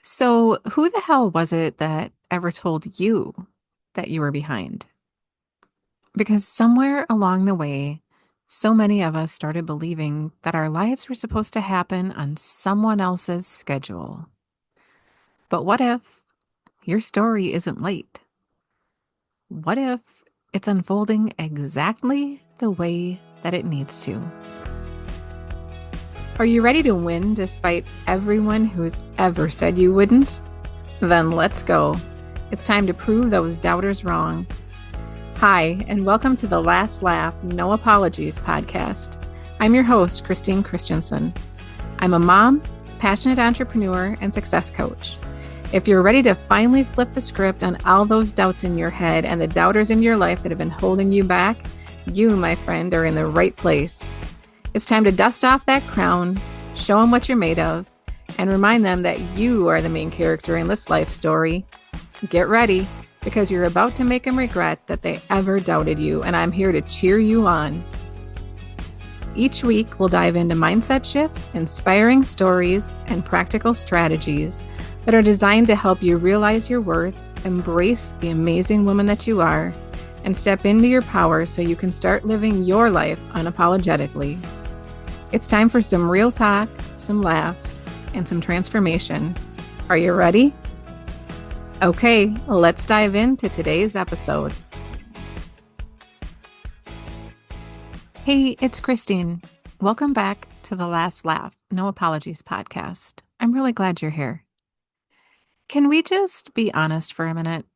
So, who the hell was it that ever told you that you were behind? Because somewhere along the way, so many of us started believing that our lives were supposed to happen on someone else's schedule. But what if your story isn't late? What if it's unfolding exactly the way that it needs to? Are you ready to win despite everyone who's ever said you wouldn't? Then let's go. It's time to prove those doubters wrong. Hi, and welcome to the Last Laugh, No Apologies podcast. I'm your host, Christine Christensen. I'm a mom, passionate entrepreneur, and success coach. If you're ready to finally flip the script on all those doubts in your head and the doubters in your life that have been holding you back, you, my friend, are in the right place. It's time to dust off that crown, show them what you're made of, and remind them that you are the main character in this life story. Get ready, because you're about to make them regret that they ever doubted you, and I'm here to cheer you on. Each week, we'll dive into mindset shifts, inspiring stories, and practical strategies that are designed to help you realize your worth, embrace the amazing woman that you are, and step into your power so you can start living your life unapologetically. It's time for some real talk, some laughs, and some transformation. Are you ready? Okay, let's dive into today's episode. Hey, it's Christine. Welcome back to the Last Laugh, No Apologies podcast. I'm really glad you're here. Can we just be honest for a minute?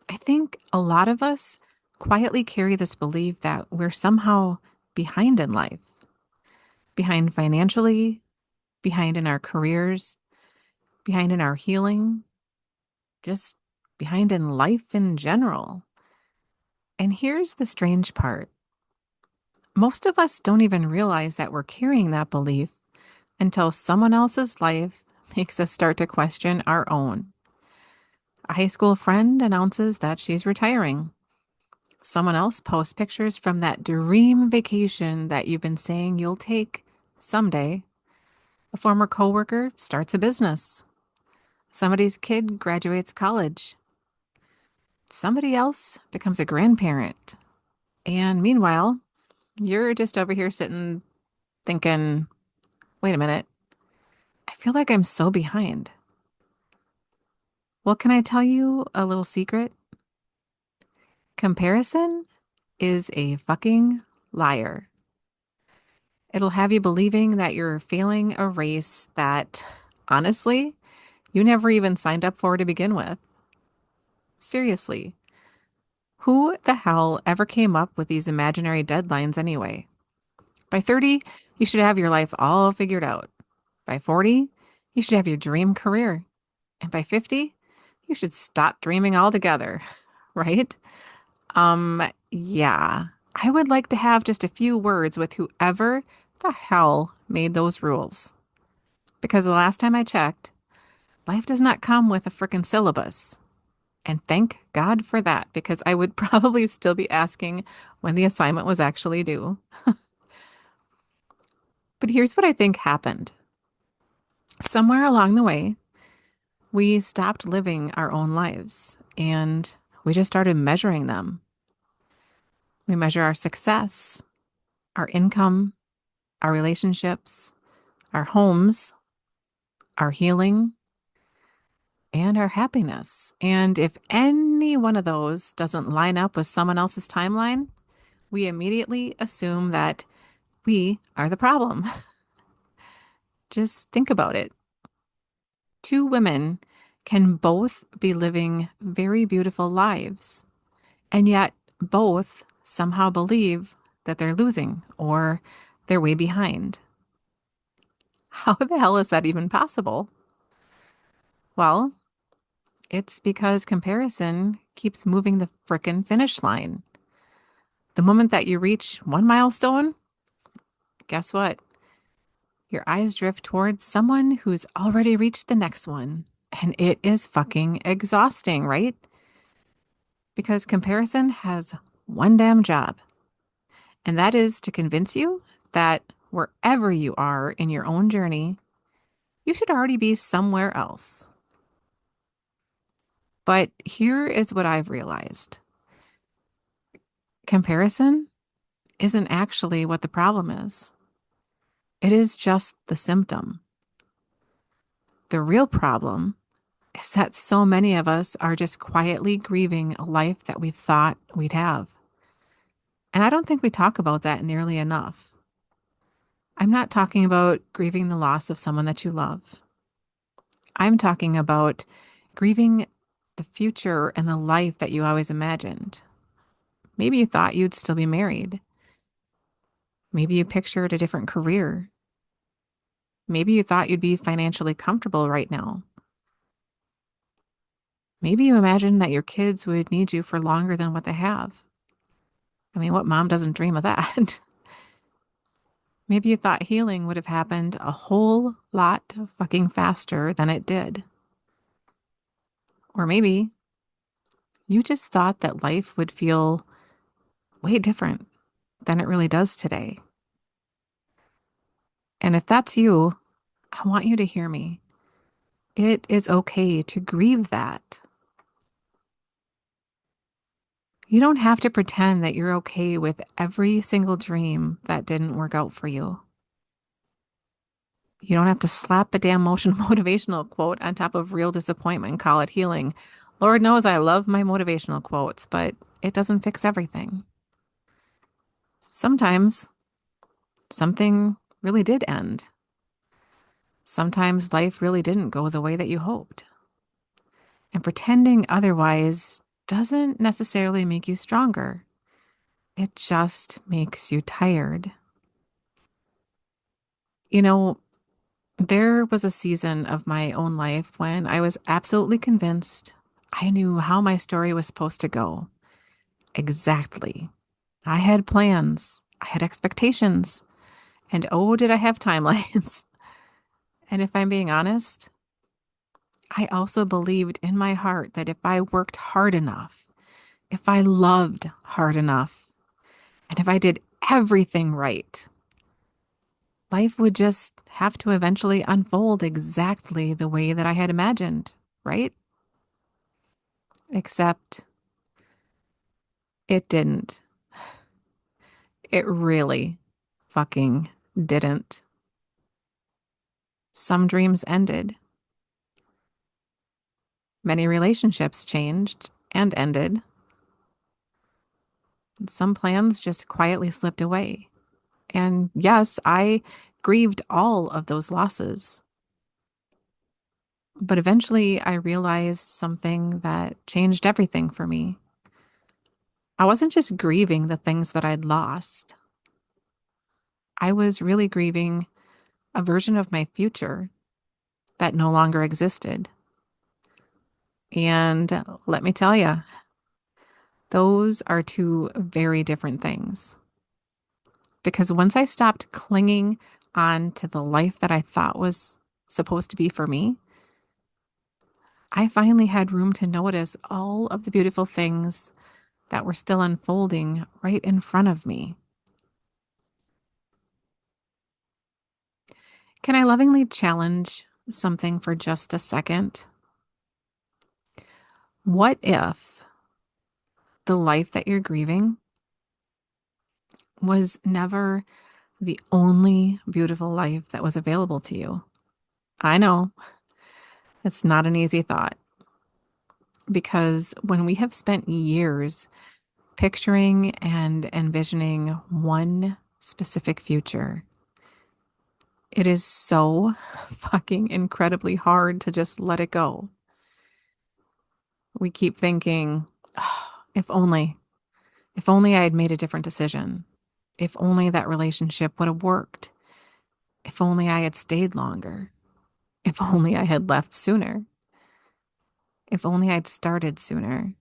I think a lot of us quietly carry this belief that we're somehow behind in life, behind financially, behind in our careers, behind in our healing, just behind in life in general. And here's the strange part. Most of us don't even realize that we're carrying that belief until someone else's life makes us start to question our own. A high school friend announces that she's retiring. Someone else posts pictures from that dream vacation that you've been saying you'll take someday. A former coworker starts a business. Somebody's kid graduates college. Somebody else becomes a grandparent. And meanwhile, you're just over here sitting thinking, wait a minute, I feel like I'm so behind. Well, can I tell you a little secret? Comparison is a fucking liar. It'll have you believing that you're failing a race that, honestly, you never even signed up for to begin with. Seriously, who the hell ever came up with these imaginary deadlines anyway? By 30, you should have your life all figured out. By 40, you should have your dream career. And by 50, you should stop dreaming altogether, right? Yeah. I would like to have just a few words with whoever the hell made those rules. Because the last time I checked, life does not come with a frickin' syllabus. And thank God for that, because I would probably still be asking when the assignment was actually due. But here's what I think happened. Somewhere along the way, we stopped living our own lives and we just started measuring them. We measure our success, our income, our relationships, our homes, our healing, and our happiness. And if any one of those doesn't line up with someone else's timeline, we immediately assume that we are the problem. Just think about it. Two women can both be living very beautiful lives, and yet both somehow believe that they're losing or they're way behind. How the hell is that even possible? Well, it's because comparison keeps moving the frickin' finish line. The moment that you reach one milestone, guess what? Your eyes drift towards someone who's already reached the next one. And it is fucking exhausting, right? Because comparison has one damn job, and that is to convince you that wherever you are in your own journey, you should already be somewhere else. But here is what I've realized. Comparison isn't actually what the problem is. It is just the symptom. The real problem is that so many of us are just quietly grieving a life that we thought we'd have. And I don't think we talk about that nearly enough. I'm not talking about grieving the loss of someone that you love. I'm talking about grieving the future and the life that you always imagined. Maybe you thought you'd still be married. Maybe you pictured a different career. Maybe you thought you'd be financially comfortable right now. Maybe you imagined that your kids would need you for longer than what they have. I mean, what mom doesn't dream of that? Maybe you thought healing would have happened a whole lot fucking faster than it did. Or maybe you just thought that life would feel way different than it really does today. And if that's you, I want you to hear me. It is okay to grieve that. You don't have to pretend that you're okay with every single dream that didn't work out for you. You don't have to slap a damn motivational quote on top of real disappointment and call it healing. Lord knows I love my motivational quotes, but it doesn't fix everything. Sometimes something really did end. Sometimes life really didn't go the way that you hoped. And pretending otherwise doesn't necessarily make you stronger. It just makes you tired. You know, there was a season of my own life when I was absolutely convinced I knew how my story was supposed to go. Exactly. I had plans, I had expectations, and oh, did I have timelines. And if I'm being honest, I also believed in my heart that if I worked hard enough, if I loved hard enough, and if I did everything right, life would just have to eventually unfold exactly the way that I had imagined, right? Except it didn't. It really fucking didn't. Some dreams ended. Many relationships changed and ended. Some plans just quietly slipped away. And yes, I grieved all of those losses. But eventually I realized something that changed everything for me. I wasn't just grieving the things that I'd lost. I was really grieving a version of my future that no longer existed. And let me tell you, those are two very different things. Because once I stopped clinging on to the life that I thought was supposed to be for me, I finally had room to notice all of the beautiful things that were still unfolding right in front of me. Can I lovingly challenge something for just a second? What if the life that you're grieving was never the only beautiful life that was available to you? I know it's not an easy thought because when we have spent years picturing and envisioning one specific future, it is so fucking incredibly hard to just let it go. We keep thinking, oh, if only I had made a different decision. If only that relationship would have worked. If only I had stayed longer. If only I had left sooner. If only I'd started sooner.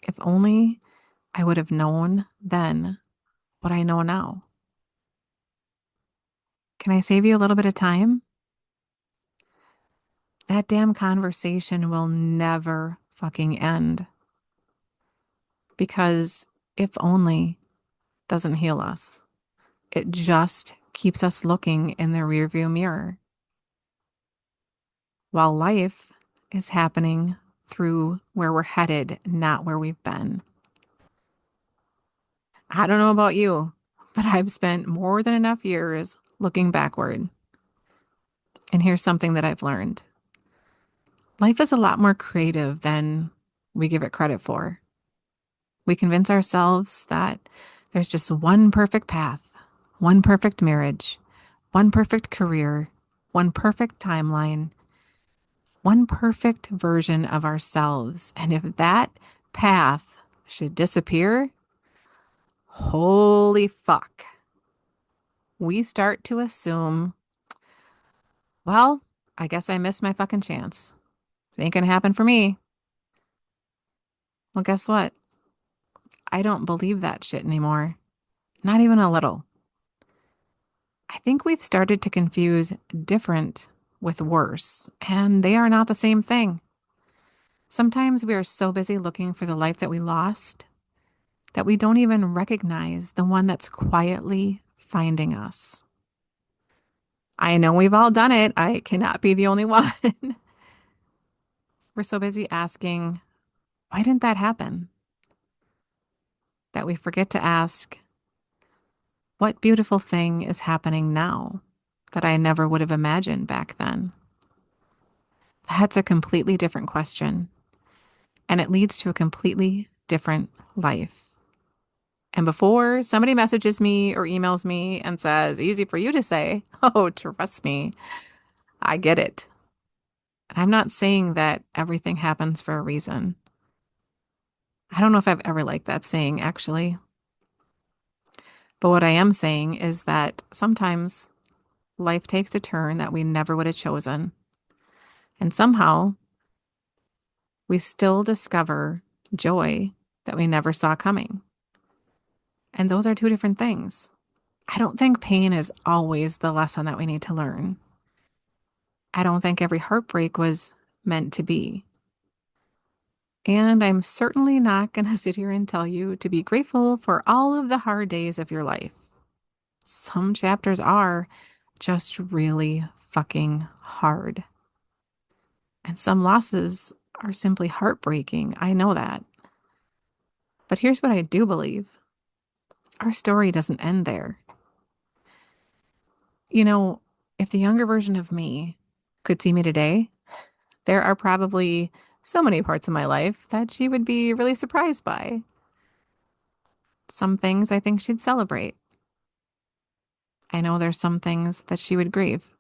If only I would have known then what I know now. Can I save you a little bit of time? That damn conversation will never fucking end. Because if only doesn't heal us. It just keeps us looking in the rearview mirror while life is happening through where we're headed, not where we've been. I don't know about you, but I've spent more than enough years looking backward. And here's something that I've learned. Life is a lot more creative than we give it credit for. We convince ourselves that there's just one perfect path, one perfect marriage, one perfect career, one perfect timeline, one perfect version of ourselves. And if that path should disappear, holy fuck, we start to assume, well, I guess I missed my fucking chance. It ain't gonna happen for me. Well, guess what? I don't believe that shit anymore. Not even a little. I think we've started to confuse different with worse, and they are not the same thing. Sometimes we are so busy looking for the life that we lost that we don't even recognize the one that's quietly finding us. I know we've all done it. I cannot be the only one. We're so busy asking, why didn't that happen? That we forget to ask, what beautiful thing is happening now that I never would have imagined back then? That's a completely different question, and it leads to a completely different life. And before somebody messages me or emails me and says, easy for you to say, oh, trust me, I get it. And I'm not saying that everything happens for a reason. I don't know if I've ever liked that saying, actually. But what I am saying is that sometimes life takes a turn that we never would have chosen. And somehow we still discover joy that we never saw coming. And those are two different things. I don't think pain is always the lesson that we need to learn. I don't think every heartbreak was meant to be. And I'm certainly not going to sit here and tell you to be grateful for all of the hard days of your life. Some chapters are just really fucking hard. And some losses are simply heartbreaking. I know that. But here's what I do believe. Our story doesn't end there. You know, if the younger version of me could see me today, there are probably so many parts of my life that she would be really surprised by. Some things I think she'd celebrate. I know there's some things that she would grieve.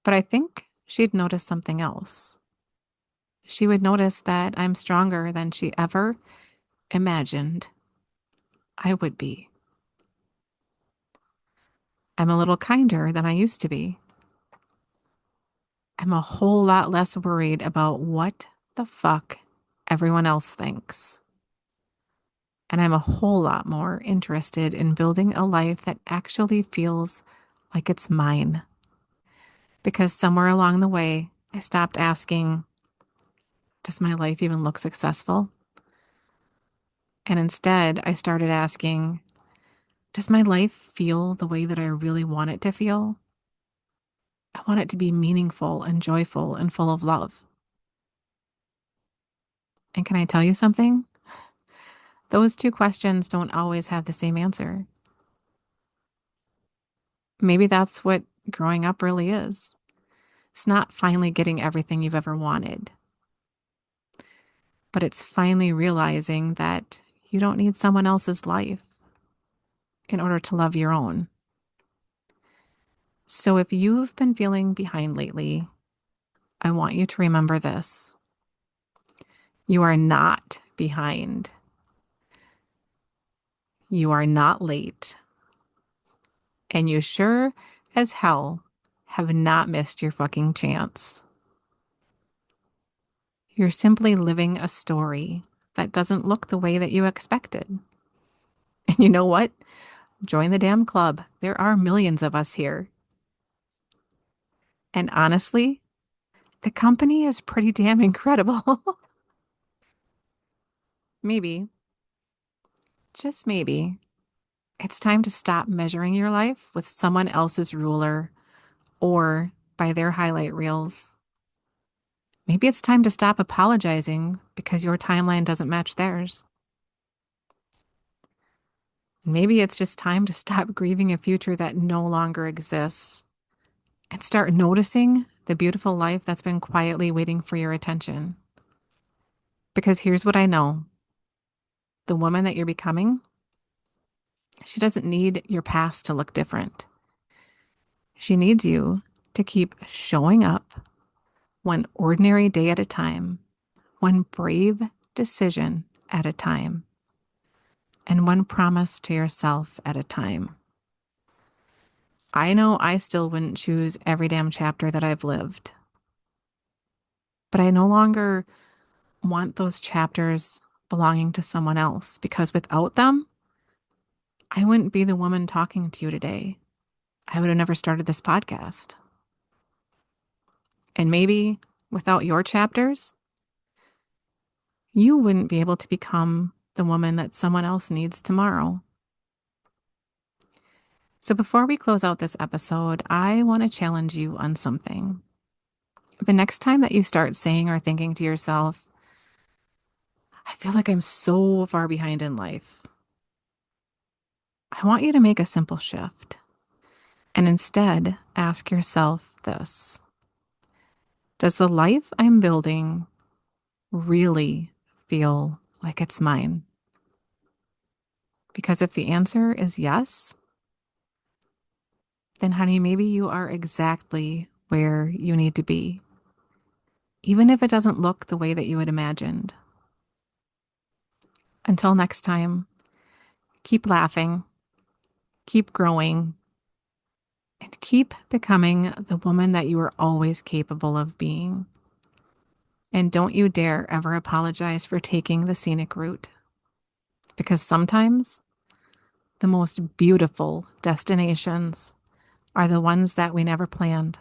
But I think she'd notice something else. She would notice that I'm stronger than she ever imagined I would be. I'm a little kinder than I used to be. I'm a whole lot less worried about what the fuck everyone else thinks. And I'm a whole lot more interested in building a life that actually feels like it's mine. Because somewhere along the way, I stopped asking, does my life even look successful? And instead, I started asking, does my life feel the way that I really want it to feel? I want it to be meaningful and joyful and full of love. And can I tell you something? Those two questions don't always have the same answer. Maybe that's what growing up really is. It's not finally getting everything you've ever wanted, but it's finally realizing that you don't need someone else's life in order to love your own. So if you've been feeling behind lately, I want you to remember this. You are not behind. You are not late. And you sure as hell have not missed your fucking chance. You're simply living a story that doesn't look the way that you expected. And you know what? Join the damn club. There are millions of us here. And honestly, the company is pretty damn incredible. Maybe, just maybe, it's time to stop measuring your life with someone else's ruler or by their highlight reels. Maybe it's time to stop apologizing because your timeline doesn't match theirs. Maybe it's just time to stop grieving a future that no longer exists and start noticing the beautiful life that's been quietly waiting for your attention. Because here's what I know: the woman that you're becoming, she doesn't need your past to look different. She needs you to keep showing up one ordinary day at a time, one brave decision at a time, and one promise to yourself at a time. I know I still wouldn't choose every damn chapter that I've lived, but I no longer want those chapters belonging to someone else, because without them, I wouldn't be the woman talking to you today. I would have never started this podcast. And maybe without your chapters, you wouldn't be able to become the woman that someone else needs tomorrow. So before we close out this episode, I want to challenge you on something. The next time that you start saying or thinking to yourself, I feel like I'm so far behind in life, I want you to make a simple shift and instead ask yourself this: does the life I'm building really feel like it's mine? Because if the answer is yes, then honey, maybe you are exactly where you need to be, even if it doesn't look the way that you had imagined. Until next time, keep laughing, keep growing, and keep becoming the woman that you are always capable of being. And don't you dare ever apologize for taking the scenic route, because sometimes the most beautiful destinations are the ones that we never planned.